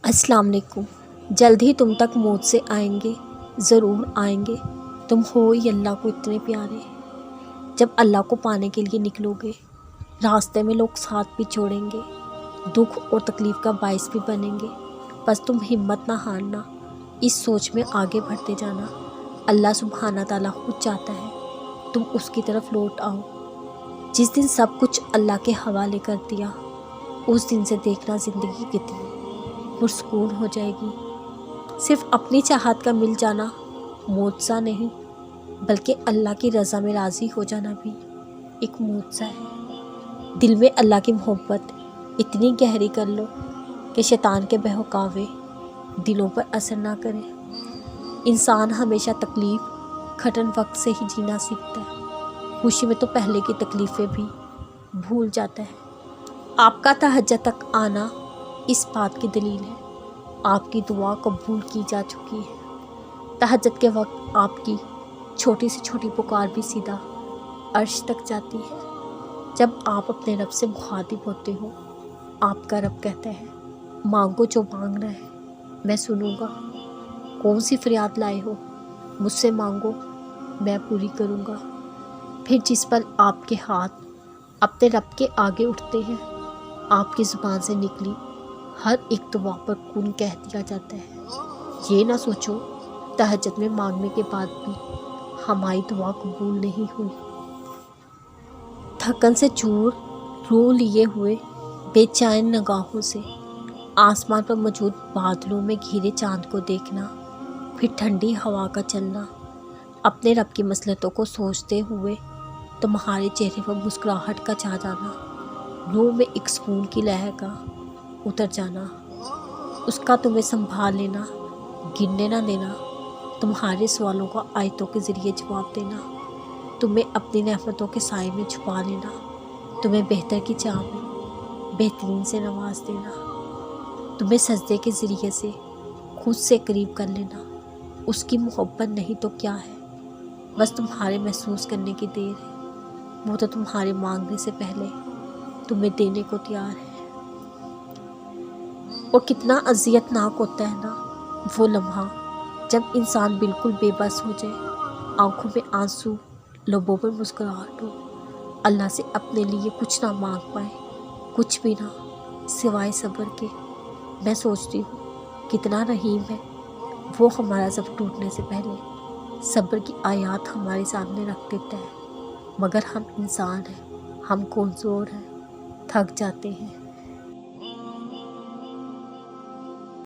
السلام علیکم۔ جلد ہی تم تک موت سے آئیں گے، ضرور آئیں گے۔ تم ہو ہی اللہ کو اتنے پیارے۔ جب اللہ کو پانے کے لیے نکلو گے، راستے میں لوگ ساتھ بھی چھوڑیں گے، دکھ اور تکلیف کا باعث بھی بنیں گے، بس تم ہمت نہ ہارنا، اس سوچ میں آگے بڑھتے جانا۔ اللہ سبحانہ تعالیٰ خود چاہتا ہے تم اس کی طرف لوٹ آؤ۔ جس دن سب کچھ اللہ کے حوالے کر دیا، اس دن سے دیکھنا زندگی کتنی پرسکون ہو جائے گی۔ صرف اپنی چاہت کا مل جانا معجزہ نہیں، بلکہ اللہ کی رضا میں راضی ہو جانا بھی ایک معجزہ ہے۔ دل میں اللہ کی محبت اتنی گہری کر لو کہ شیطان کے بہکاوے دلوں پر اثر نہ کرے۔ انسان ہمیشہ تکلیف کھٹن وقت سے ہی جینا سیکھتا ہے، خوشی میں تو پہلے کی تکلیفیں بھی بھول جاتا ہے۔ آپ کا تہجد تک آنا اس بات کی دلیل ہے آپ کی دعا قبول کی جا چکی ہے۔ تہجد کے وقت آپ کی چھوٹی سے چھوٹی پکار بھی سیدھا عرش تک جاتی ہے۔ جب آپ اپنے رب سے مخاطب ہوتے ہو، آپ کا رب کہتا ہے مانگو جو مانگنا ہے میں سنوں گا۔ کون سی فریاد لائے ہو مجھ سے مانگو میں پوری کروں گا۔ پھر جس پل آپ کے ہاتھ اپنے رب کے آگے اٹھتے ہیں، آپ کی زبان سے نکلی ہر ایک دعا پر کن کہہ دیا جاتا ہے۔ یہ نہ سوچو تہجد میں مانگنے کے بعد بھی ہماری دعا قبول نہیں ہوئی۔ تھکن سے چور روح لیے ہوئے بے چین نگاہوں سے آسمان پر موجود بادلوں میں گھرے چاند کو دیکھنا، پھر ٹھنڈی ہوا کا چلنا، اپنے رب کی مصلحتوں کو سوچتے ہوئے تمہارے چہرے پر مسکراہٹ کا چھا جانا، روح میں ایک سکون کی لہر کا اتر جانا، اس کا تمہیں سنبھال لینا، گرنے نہ دینا، تمہارے سوالوں کا آیتوں کے ذریعے جواب دینا، تمہیں اپنی نعمتوں کے سائے میں چھپا لینا، تمہیں بہتر کی چاہ میں بہترین سے نواز دینا، تمہیں سجدے کے ذریعے سے خود سے قریب کر لینا۔ اس کی محبت نہیں تو کیا ہے، بس تمہارے محسوس کرنے کی دیر ہے۔ وہ تو تمہارے مانگنے سے پہلے تمہیں دینے کو تیار ہے۔ اور کتنا اذیت ناک ہوتا ہے نا وہ لمحہ جب انسان بالکل بے بس ہو جائے، آنکھوں میں آنسو، لبوں پر مسکراہٹ ہو، اللہ سے اپنے لیے کچھ نہ مانگ پائے، کچھ بھی نہ سوائے صبر کے۔ میں سوچتی ہوں کتنا رحیم ہے وہ، ہمارا سب ٹوٹنے سے پہلے صبر کی آیات ہمارے سامنے رکھ دیتا ہے، مگر ہم انسان ہیں، ہم کمزور ہیں، تھک جاتے ہیں۔